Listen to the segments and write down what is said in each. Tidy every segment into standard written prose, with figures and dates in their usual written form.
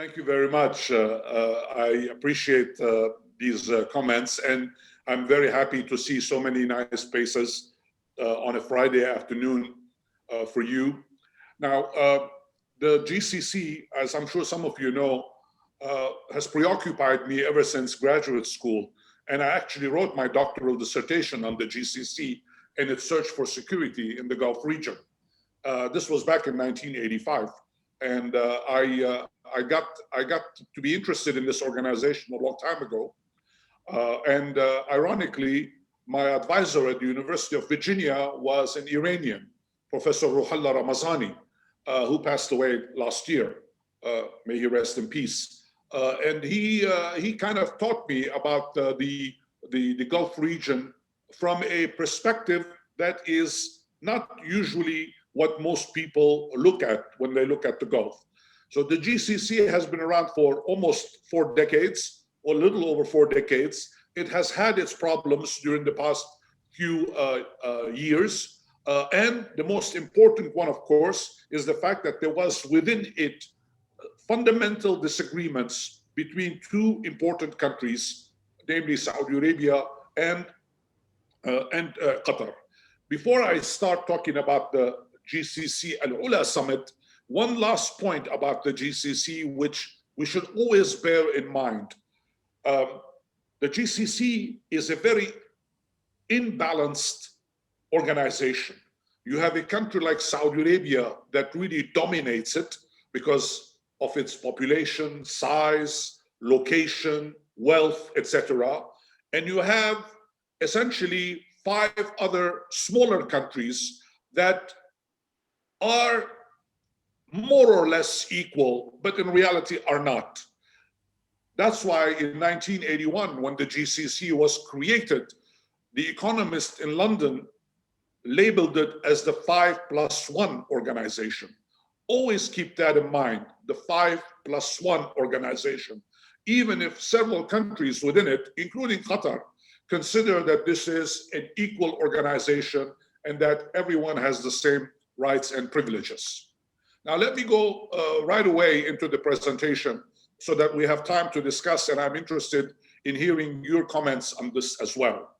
Thank you very much. I appreciate these comments, and I'm very happy to see so many nice faces on a Friday afternoon for you. Now, the GCC, as I'm sure some of you know, has preoccupied me ever since graduate school. And I actually wrote my doctoral dissertation on the GCC and its search for security in the Gulf region. This was back in 1985. And I got to be interested in this organization a long time ago. Ironically, my advisor at the University of Virginia was an Iranian, Professor Ruhollah Ramazani, who passed away last year. May he rest in peace. And he kind of taught me about the Gulf region from a perspective that is not usually what most people look at when they look at the Gulf. So the GCC has been around for almost 4 decades, or a little over 4 decades. It has had its problems during the past few years. And the most important one, of course, is the fact that there was within it fundamental disagreements between 2 important countries, namely Saudi Arabia and Qatar. Before I start talking about the GCC Al-Ula summit, one last point about the GCC, which we should always bear in mind. The GCC is a very imbalanced organization. You have a country like Saudi Arabia that really dominates it because of its population, size, location, wealth, etc. And you have essentially 5 other smaller countries that are more or less equal, but in reality are not. That's why in 1981, when the GCC was created, The Economist in London labeled it as the 5+1 organization. Always keep that in mind, the 5+1 organization, even if several countries within it, including Qatar, consider that this is an equal organization and that everyone has the same rights and privileges. Now, let me go right away into the presentation so that we have time to discuss, and I'm interested in hearing your comments on this as well.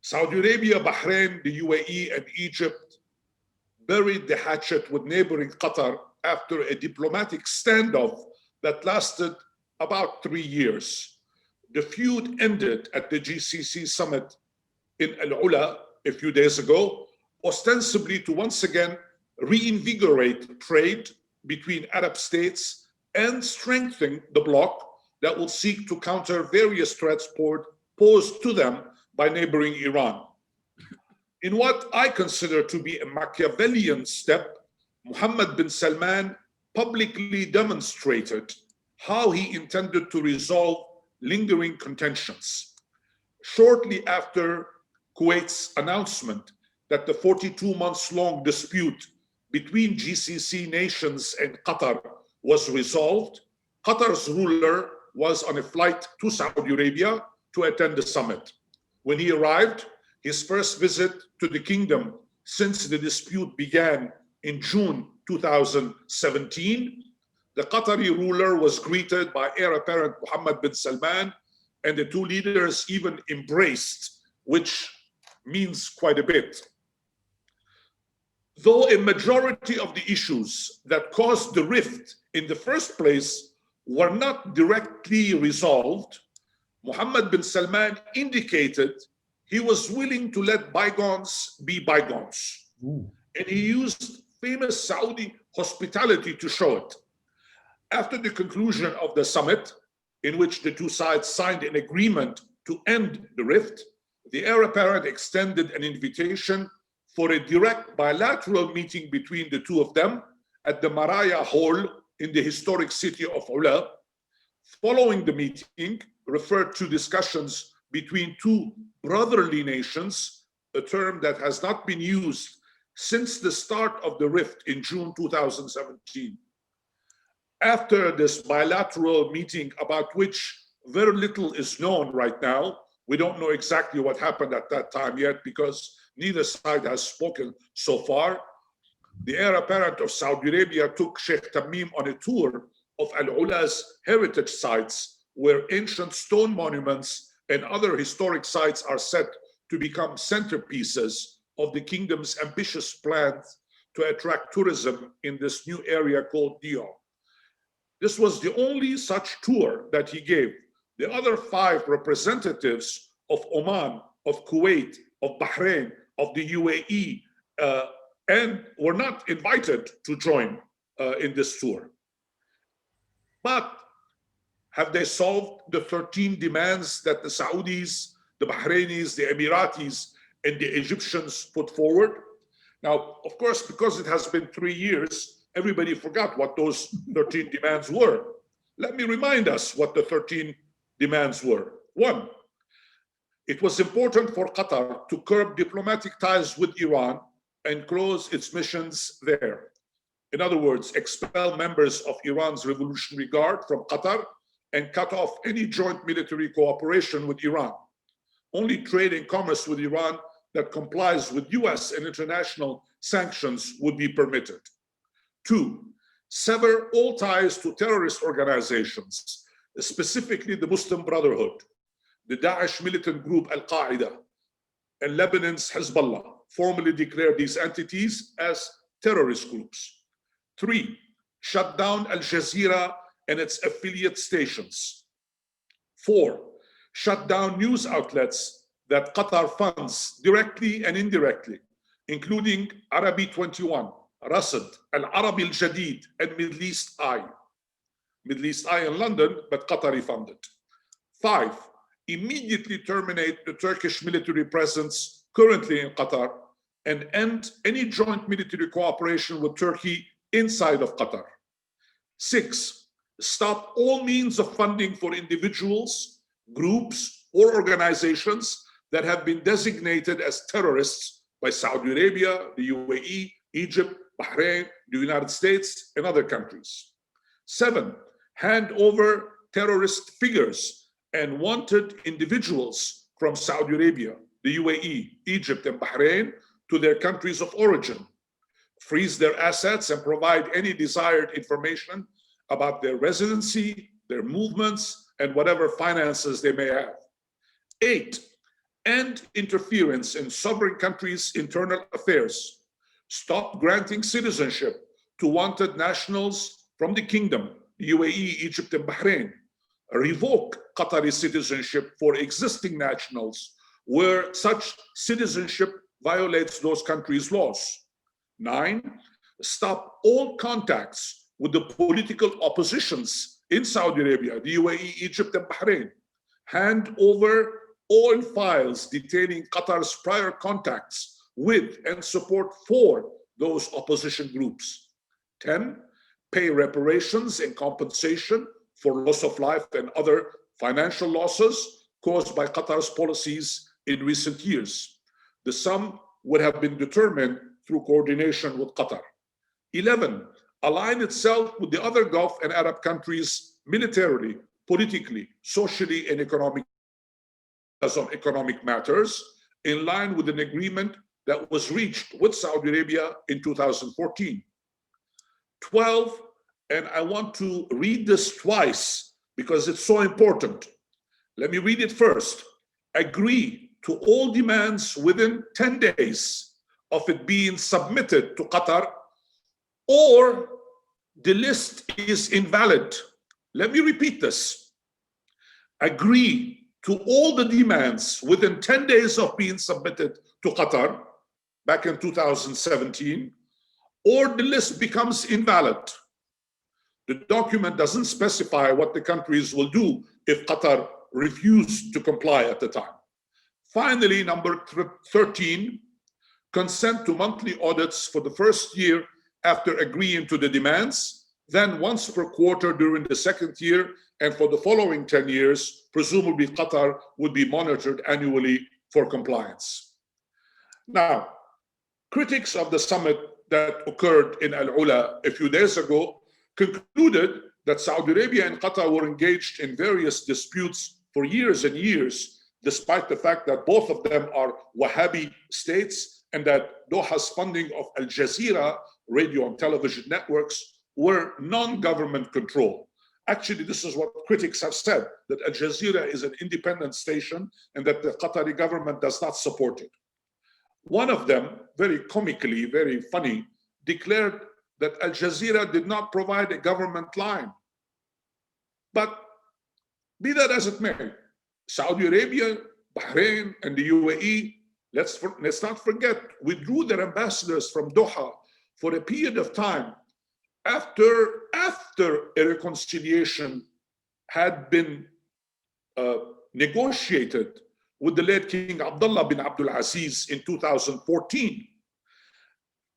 Saudi Arabia, Bahrain, the UAE, and Egypt buried the hatchet with neighboring Qatar after a diplomatic standoff that lasted about 3 years. The feud ended at the GCC summit in Al-Ula a few days ago, ostensibly to once again reinvigorate trade between Arab states and strengthen the bloc that will seek to counter various threats posed to them by neighboring Iran. In what I consider to be a Machiavellian step, Mohammed bin Salman publicly demonstrated how he intended to resolve lingering contentions. Shortly after Kuwait's announcement that the 42-month-long dispute between GCC nations and Qatar was resolved, Qatar's ruler was on a flight to Saudi Arabia to attend the summit. When he arrived, his first visit to the kingdom since the dispute began in June 2017, the Qatari ruler was greeted by heir apparent Mohammed bin Salman, and the 2 leaders even embraced, which means quite a bit. Though a majority of the issues that caused the rift in the first place were not directly resolved, Mohammed bin Salman indicated he was willing to let bygones be bygones. Ooh. And he used famous Saudi hospitality to show it. After the conclusion of the summit, in which the 2 sides signed an agreement to end the rift, the heir apparent extended an invitation for a direct bilateral meeting between the 2 of them at the Maraya Hall in the historic city of Ula. Following the meeting, referred to discussions between 2 brotherly nations, a term that has not been used since the start of the rift in June 2017. After this bilateral meeting, about which very little is known right now, we don't know exactly what happened at that time yet because neither side has spoken so far. The heir apparent of Saudi Arabia took Sheikh Tamim on a tour of Al-Ula's heritage sites, where ancient stone monuments and other historic sites are set to become centerpieces of the kingdom's ambitious plans to attract tourism in this new area called Dion. This was the only such tour that he gave. The other 5 representatives of Oman, of Kuwait, of Bahrain, of the UAE, and were not invited to join in this tour. But have they solved the 13 demands that the Saudis, the Bahrainis, the Emiratis, and the Egyptians put forward? Now, of course, because it has been 3 years, everybody forgot what those 13 demands were. Let me remind us what the 13 demands were. 1, it was important for Qatar to curb diplomatic ties with Iran and close its missions there. In other words, expel members of Iran's Revolutionary Guard from Qatar and cut off any joint military cooperation with Iran. Only trade and commerce with Iran that complies with US and international sanctions would be permitted. 2, sever all ties to terrorist organizations, specifically the Muslim Brotherhood, the Daesh militant group Al-Qaeda, and Lebanon's Hezbollah, formally declared these entities as terrorist groups. 3, shut down Al Jazeera and its affiliate stations. 4, shut down news outlets that Qatar funds directly and indirectly, including Arabi 21, Rasad, Al-Arabi Al-Jadid, and Middle East Eye. Middle East Eye in London, but Qatari funded. 5, immediately terminate the Turkish military presence currently in Qatar and end any joint military cooperation with Turkey inside of Qatar. 6, stop all means of funding for individuals, groups, or organizations that have been designated as terrorists by Saudi Arabia, the UAE, Egypt, Bahrain, the United States, and other countries. 7, hand over terrorist figures and wanted individuals from Saudi Arabia, the UAE, Egypt, and Bahrain to their countries of origin. Freeze their assets and provide any desired information about their residency, their movements, and whatever finances they may have. 8, end interference in sovereign countries' internal affairs. Stop granting citizenship to wanted nationals from the kingdom, the UAE, Egypt, and Bahrain. Revoke Qatari citizenship for existing nationals where such citizenship violates those countries' laws. 9, stop all contacts with the political oppositions in Saudi Arabia, the UAE, Egypt, and Bahrain. Hand over all files detailing Qatar's prior contacts with and support for those opposition groups. 10, pay reparations and compensation for loss of life and other financial losses caused by Qatar's policies in recent years. The sum would have been determined through coordination with Qatar. 11, align itself with the other Gulf and Arab countries militarily, politically, socially, and on economic matters, in line with an agreement that was reached with Saudi Arabia in 2014. 12, and I want to read this twice because it's so important. Let me read it first. Agree to all demands within 10 days of it being submitted to Qatar, or the list is invalid. Let me repeat this. Agree to all the demands within 10 days of being submitted to Qatar back in 2017, or the list becomes invalid. The document doesn't specify what the countries will do if Qatar refused to comply at the time. Finally, number 13, consent to monthly audits for the first year after agreeing to the demands, then once per quarter during the second year, and for the following 10 years, presumably Qatar would be monitored annually for compliance. Now, critics of the summit that occurred in Al-Ula a few days ago concluded that Saudi Arabia and Qatar were engaged in various disputes for years and years, despite the fact that both of them are Wahhabi states and that Doha's funding of Al Jazeera radio and television networks were non-government control. Actually, this is what critics have said, that Al Jazeera is an independent station and that the Qatari government does not support it. One of them, very comically, very funny, declared that Al Jazeera did not provide a government line. But be that as it may, Saudi Arabia, Bahrain, and the UAE, let's not forget, withdrew their ambassadors from Doha for a period of time after a reconciliation had been negotiated with the late King Abdullah bin Abdul Aziz in 2014.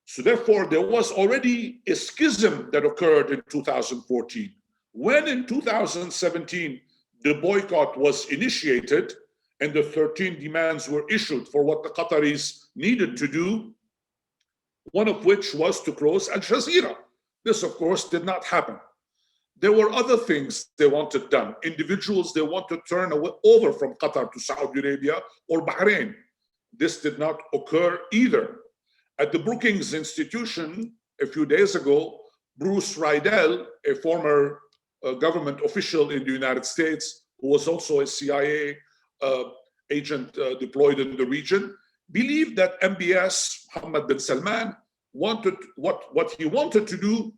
So therefore, there was already a schism that occurred in 2014. When in 2017, the boycott was initiated and the 13 demands were issued for what the Qataris needed to do, one of which was to close Al Jazeera. This, of course, did not happen. There were other things they wanted done. Individuals they want to turn over from Qatar to Saudi Arabia or Bahrain. This did not occur either. At the Brookings Institution, a few days ago, Bruce Riedel, a former government official in the United States, who was also a CIA agent deployed in the region, believed that MEI-S, Mohammed bin Salman, wanted what he wanted to do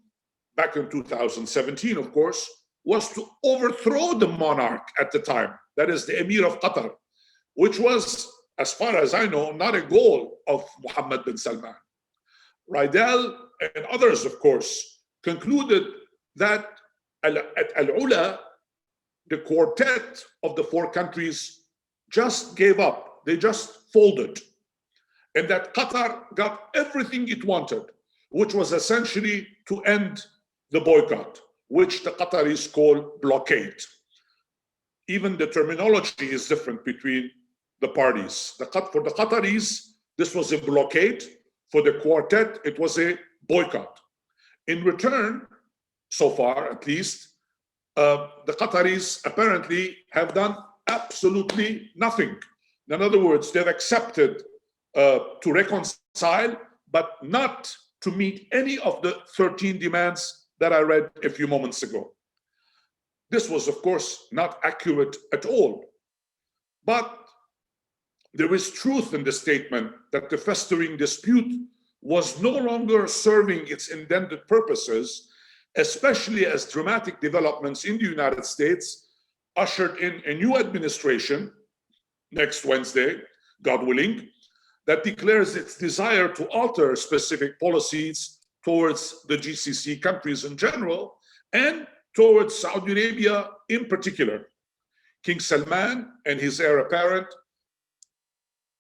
back in 2017, of course, was to overthrow the monarch at the time, that is the Emir of Qatar, which was, as far as I know, not a goal of Mohammed bin Salman. Riedel and others, of course, concluded that at Al-Ula, the quartet of the four countries just gave up. They just folded. And that Qatar got everything it wanted, which was essentially to end the boycott, which the Qataris call blockade. Even the terminology is different between the parties. For the Qataris, this was a blockade. For the quartet, it was a boycott. In return, so far at least, the Qataris apparently have done absolutely nothing. In other words, they've accepted to reconcile, but not to meet any of the 13 demands that I read a few moments ago. This was, of course, not accurate at all. But there is truth in the statement that the festering dispute was no longer serving its intended purposes, especially as dramatic developments in the United States ushered in a new administration next Wednesday, God willing, that declares its desire to alter specific policies towards the GCC countries in general and towards Saudi Arabia in particular. King Salman and his heir apparent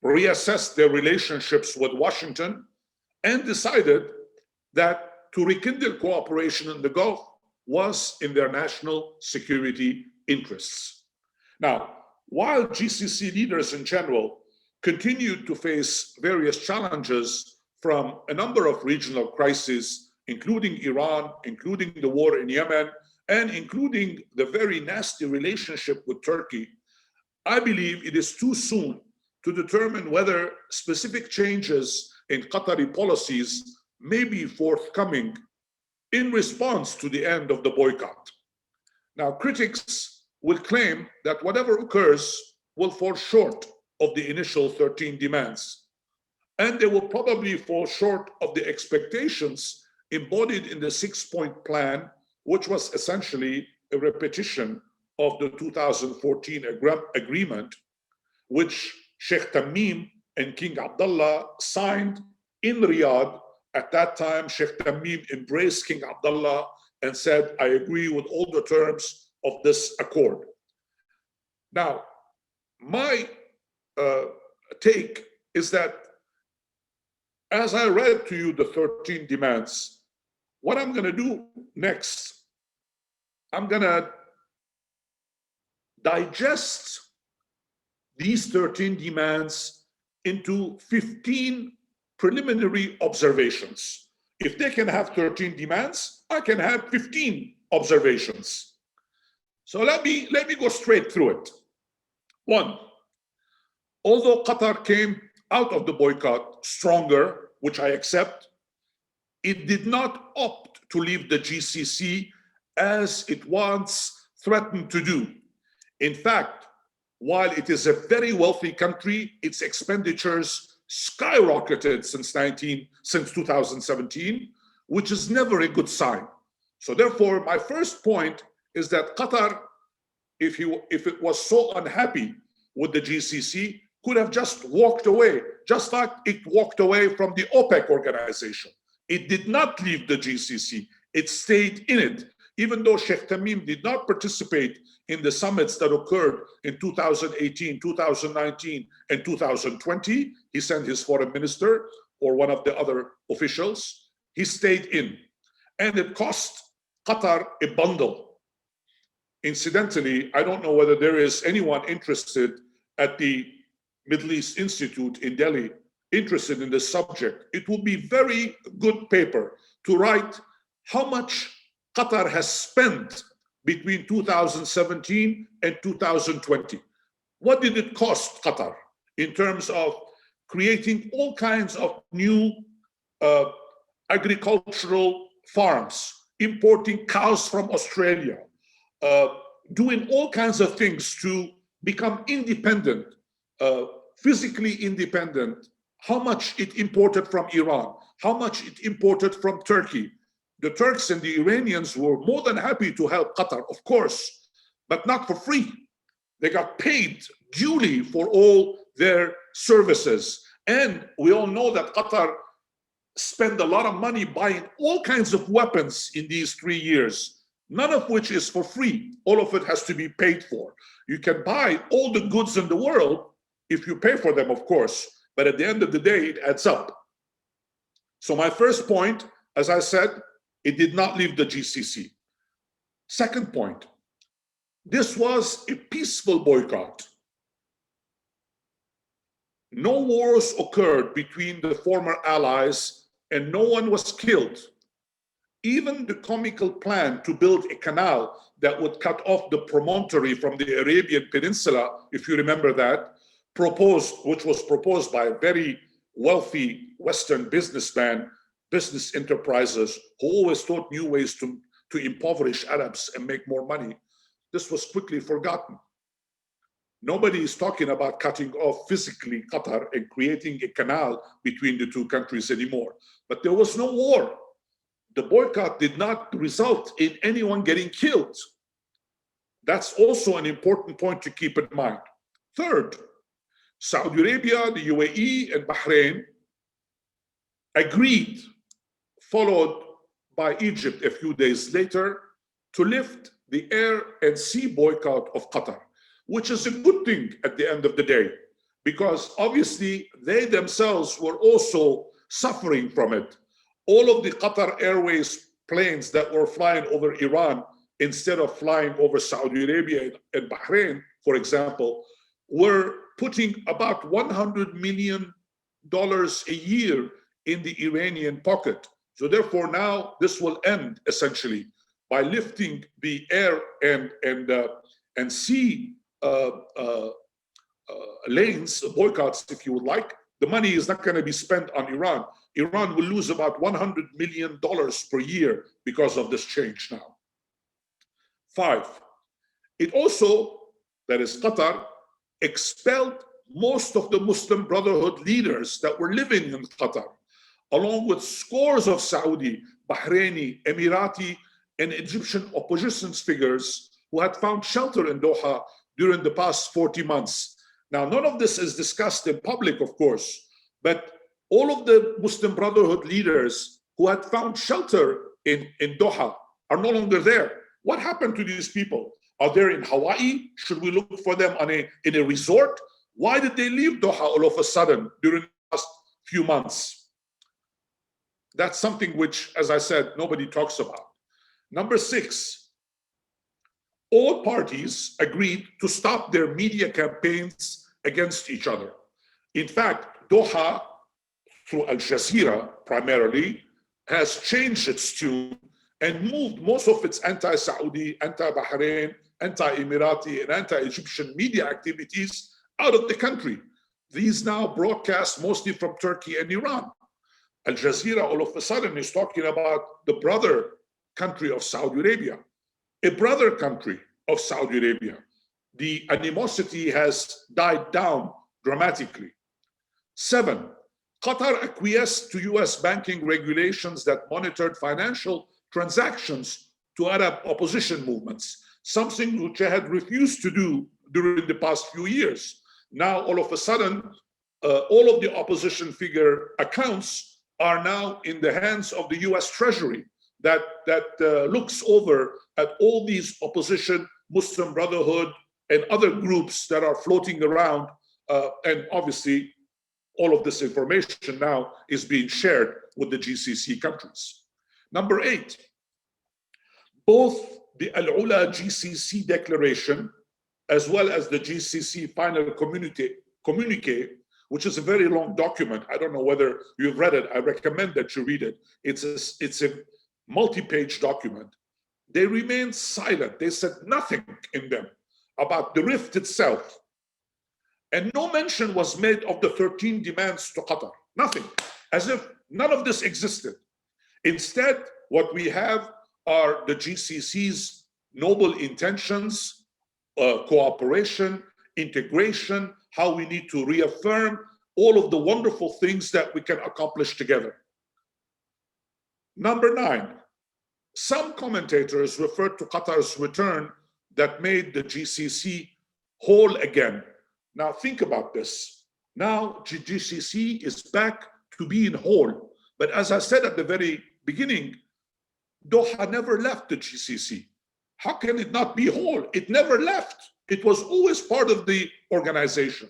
reassessed their relationships with Washington and decided that to rekindle cooperation in the Gulf was in their national security interests. Now, while GCC leaders in general continued to face various challenges from a number of regional crises, including Iran, including the war in Yemen, and including the very nasty relationship with Turkey, I believe it is too soon to determine whether specific changes in Qatari policies may be forthcoming in response to the end of the boycott. Now, critics will claim that whatever occurs will fall short of the initial 13 demands, and they will probably fall short of the expectations embodied in the 6-point plan, which was essentially a repetition of the 2014 agreement, which Sheikh Tamim and King Abdullah signed in Riyadh. At that time, Sheikh Tamim embraced King Abdullah and said, I agree with all the terms of this accord. Now, my take is that as I read to you the 13 demands, what I'm going to do next, I'm going to digest these 13 demands into 15 preliminary observations. If they can have 13 demands, I can have 15 observations. So let me go straight through it. One, although Qatar came out of the boycott stronger, which I accept, it did not opt to leave the GCC as it once threatened to do. In fact, while it is a very wealthy country, its expenditures skyrocketed since 2017, which is never a good sign. So therefore, my first point is that Qatar, if it was so unhappy with the GCC, could have just walked away, just like it walked away from the OPEC organization. It did not leave the GCC, it stayed in it, even though Sheikh Tamim did not participate in the summits that occurred in 2018, 2019, and 2020. He sent his foreign minister or one of the other officials. He stayed in, and it cost Qatar a bundle. Incidentally, I don't know whether there is anyone interested at the Middle East Institute in Delhi interested in this subject. It will be very good paper to write how much Qatar has spent between 2017 and 2020. What did it cost Qatar in terms of creating all kinds of new agricultural farms, importing cows from Australia, doing all kinds of things to become independent, physically independent, how much it imported from Iran, how much it imported from Turkey. The Turks and the Iranians were more than happy to help Qatar, of course, but not for free. They got paid duly for all their services. And we all know that Qatar spent a lot of money buying all kinds of weapons in these 3 years, none of which is for free. All of it has to be paid for. You can buy all the goods in the world if you pay for them, of course, but at the end of the day, it adds up. So my first point, as I said, it did not leave the GCC. Second point, this was a peaceful boycott. No wars occurred between the former allies and no one was killed. Even the comical plan to build a canal that would cut off the promontory from the Arabian Peninsula, if you remember that, which was proposed by a very wealthy Western businessman, business enterprises who always thought new ways to impoverish Arabs and make more money. This was quickly forgotten. Nobody is talking about cutting off physically Qatar and creating a canal between the two countries anymore. But there was no war. The boycott did not result in anyone getting killed. That's also an important point to keep in mind. Third, Saudi Arabia, the UAE, and Bahrain agreed, followed by Egypt a few days later, to lift the air and sea boycott of Qatar, which is a good thing at the end of the day, because obviously they themselves were also suffering from it. All of the Qatar Airways planes that were flying over Iran instead of flying over Saudi Arabia and Bahrain, for example, were putting about $100 million a year in the Iranian pocket. So therefore now this will end essentially by lifting the air and sea lanes, boycotts if you would like. The money is not going to be spent on Iran. Iran will lose about $100 million per year because of this change now. 5, it also, that is Qatar, expelled most of the Muslim Brotherhood leaders that were living in Qatar, along with scores of Saudi, Bahraini, Emirati, and Egyptian opposition figures who had found shelter in Doha during the past 40 months. Now, none of this is discussed in public, of course, but all of the Muslim Brotherhood leaders who had found shelter in Doha are no longer there. What happened to these people? Are they in Hawaii? Should we look for them in a resort? Why did they leave Doha all of a sudden during the last few months? That's something which, as I said, nobody talks about. Number 6, all parties agreed to stop their media campaigns against each other. In fact, Doha, through Al Jazeera primarily, has changed its tune and moved most of its anti-Saudi, anti-Bahrain, anti-Emirati, and anti-Egyptian media activities out of the country. These now broadcast mostly from Turkey and Iran. Al Jazeera all of a sudden is talking about the brother country of Saudi Arabia, a brother country of Saudi Arabia. The animosity has died down dramatically. 7, Qatar acquiesced to US banking regulations that monitored financial transactions to Arab opposition movements, something which I had refused to do during the past few years. Now, all of a sudden, all of the opposition figure accounts are now in the hands of the US Treasury that looks over at all these opposition, Muslim Brotherhood, and other groups that are floating around. And obviously, all of this information now is being shared with the GCC countries. Number 8, both the Al-Ula GCC declaration as well as the GCC final communique, which is a very long document. I don't know whether you've read it. I recommend that you read it. It's a multi-page document. They remained silent. They said nothing in them about the rift itself. And no mention was made of the 13 demands to Qatar. Nothing, as if none of this existed. Instead, what we have are the GCC's noble intentions, cooperation, integration, how we need to reaffirm all of the wonderful things that we can accomplish together. Number 9, some commentators referred to Qatar's return that made the GCC whole again. Now think about this. Now GCC is back to being whole. But as I said at the very beginning, Doha never left the GCC. How can it not be whole? It never left. It was always part of the organization.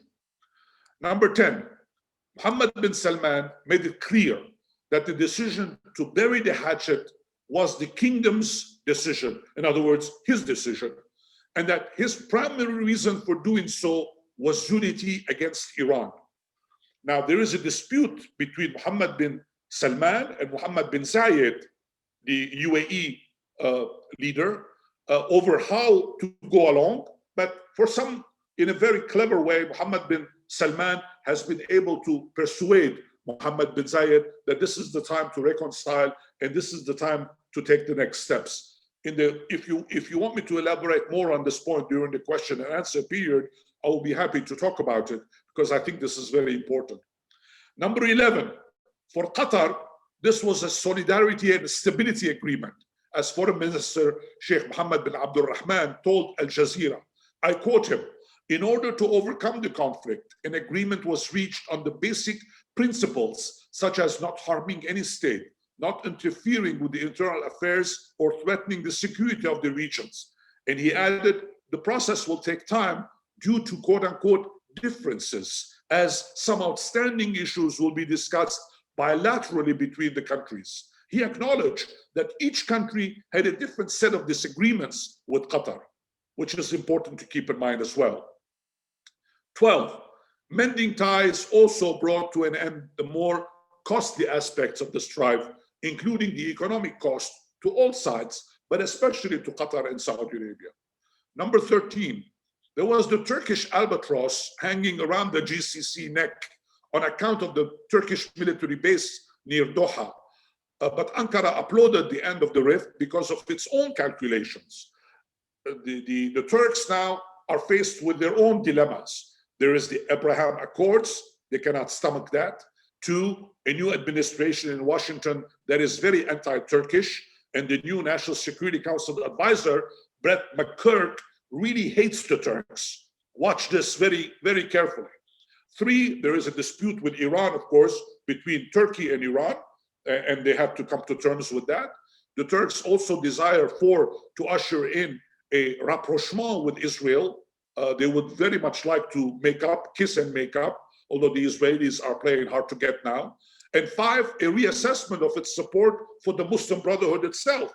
Number 10, Mohammed bin Salman made it clear that the decision to bury the hatchet was the kingdom's decision. In other words, his decision. And that his primary reason for doing so was unity against Iran. Now, there is a dispute between Mohammed bin Salman and Mohammed bin Zayed, the UAE leader, over how to go along. But for some, in a very clever way, Mohammed bin Salman has been able to persuade Mohammed bin Zayed that this is the time to reconcile and this is the time to take the next steps. If you want me to elaborate more on this point during the question and answer period, I will be happy to talk about it because I think this is very important. Number 11, for Qatar, this was a solidarity and stability agreement. As Foreign Minister Sheikh Mohammed bin Abdul Rahman told Al Jazeera, I quote him, in order to overcome the conflict, an agreement was reached on the basic principles such as not harming any state, not interfering with the internal affairs or threatening the security of the regions. And he added, the process will take time due to quote unquote differences, as some outstanding issues will be discussed bilaterally between the countries. He acknowledged that each country had a different set of disagreements with Qatar, which is important to keep in mind as well. 12, mending ties also brought to an end the more costly aspects of the strife, including the economic cost to all sides, but especially to Qatar and Saudi Arabia. Number 13, there was the Turkish albatross hanging around the GCC neck on account of the Turkish military base near Doha. But Ankara applauded the end of the rift because of its own calculations. The Turks now are faced with their own dilemmas. There is the Abraham Accords, they cannot stomach that. 2, a new administration in Washington that is very anti-Turkish, and the new National Security Council advisor, Brett McCurk, really hates the Turks. Watch this very, very carefully. 3, there is a dispute with Iran, of course, between Turkey and Iran, and they have to come to terms with that. The Turks also desire to usher in a rapprochement with Israel. They would very much like to make up, kiss and make up, although the Israelis are playing hard to get now. And 5, a reassessment of its support for the Muslim Brotherhood itself.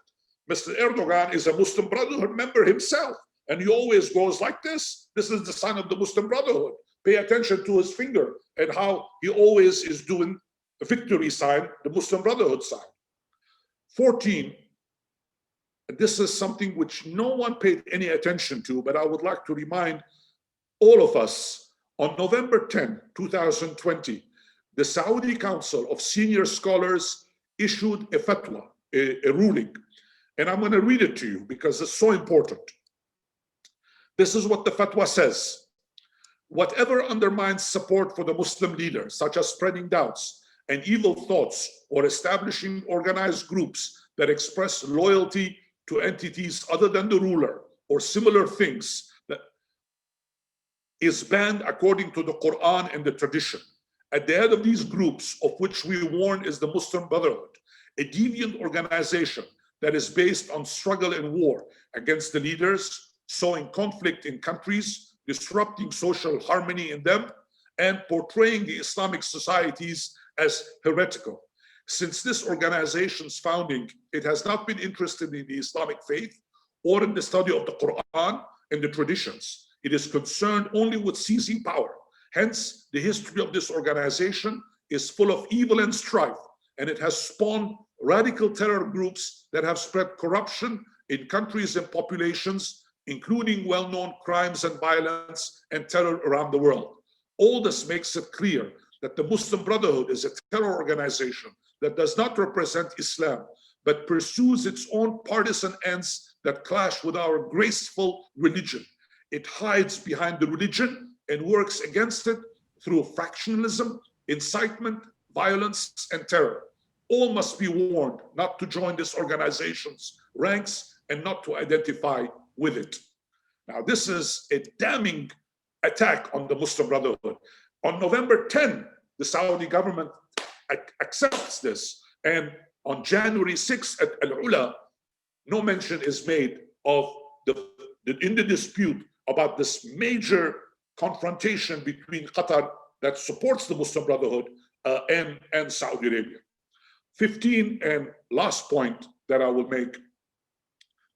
Mr. Erdogan is a Muslim Brotherhood member himself, and he always goes like this. This is the sign of the Muslim Brotherhood. Pay attention to his finger and how he always is doing the victory sign, the Muslim Brotherhood sign. 14, this is something which no one paid any attention to, but I would like to remind all of us, on November 10, 2020, the Saudi Council of Senior Scholars issued a fatwa, a ruling. And I'm going to read it to you because it's so important. This is what the fatwa says. Whatever undermines support for the Muslim leader, such as spreading doubts and evil thoughts or establishing organized groups that express loyalty to entities other than the ruler or similar things, that is banned according to the Quran and the tradition. At the head of these groups, of which we warn is the Muslim Brotherhood, a deviant organization that is based on struggle and war against the leaders, sowing conflict in countries, disrupting social harmony in them, and portraying the Islamic societies as heretical. Since this organization's founding, it has not been interested in the Islamic faith or in the study of the Quran and the traditions. It is concerned only with seizing power. Hence, the history of this organization is full of evil and strife, and it has spawned radical terror groups that have spread corruption in countries and populations, including well-known crimes and violence and terror around the world. All this makes it clear that the Muslim Brotherhood is a terror organization that does not represent Islam, but pursues its own partisan ends that clash with our graceful religion. It hides behind the religion and works against it through factionalism, incitement, violence, and terror. All must be warned not to join this organization's ranks and not to identify with it. Now, this is a damning attack on the Muslim Brotherhood. On November 10, the Saudi government accepts this. And on January 6 at Al-Ula, no mention is made of in the dispute about this major confrontation between Qatar that supports the Muslim Brotherhood and Saudi Arabia. 15, and last point that I will make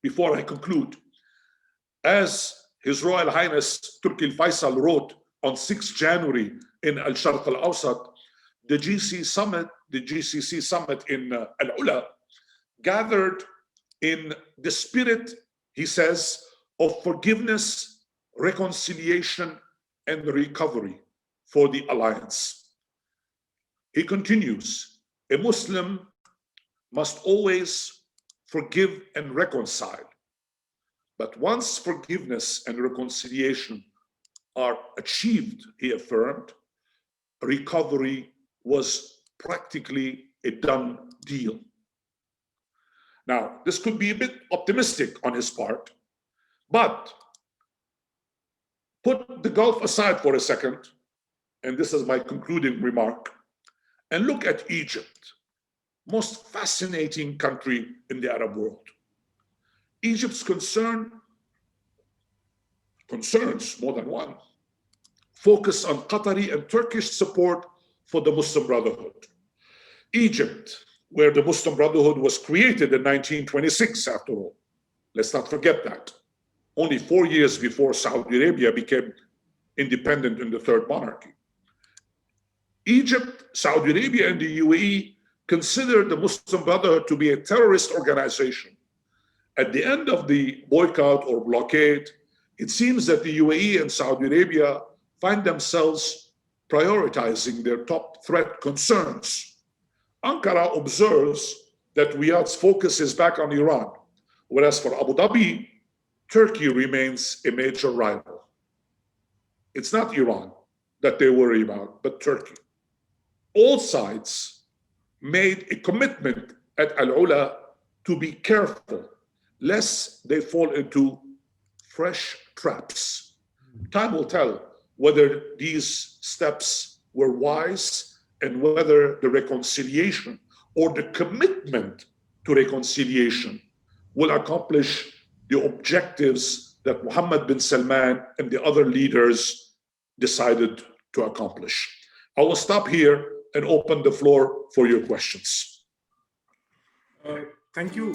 before I conclude. As His Royal Highness Turki Faisal wrote on 6 January in Al-Sharq Al-Awsat, the GCC summit in Al-Ula gathered in the spirit, he says, of forgiveness, reconciliation, and recovery for the alliance. He continues, a Muslim must always forgive and reconcile. But once forgiveness and reconciliation are achieved, he affirmed, recovery was practically a done deal. Now, this could be a bit optimistic on his part, but put the Gulf aside for a second, and this is my concluding remark, and look at Egypt, most fascinating country in the Arab world. Egypt's concerns, more than one, focus on Qatari and Turkish support for the Muslim Brotherhood. Egypt, where the Muslim Brotherhood was created in 1926, after all. Let's not forget that. Only 4 years before Saudi Arabia became independent in the Third Monarchy. Egypt, Saudi Arabia, and the UAE considered the Muslim Brotherhood to be a terrorist organization. At the end of the boycott or blockade, it seems that the UAE and Saudi Arabia find themselves prioritizing their top threat concerns. Ankara observes that Riyadh's focus is back on Iran, whereas for Abu Dhabi, Turkey remains a major rival. It's not Iran that they worry about, but Turkey. All sides made a commitment at Al-Ula to be careful lest they fall into fresh traps. Time will tell whether these steps were wise and whether the reconciliation or the commitment to reconciliation will accomplish the objectives that Mohammed bin Salman and the other leaders decided to accomplish. I will stop here and open the floor for your questions. Thank you.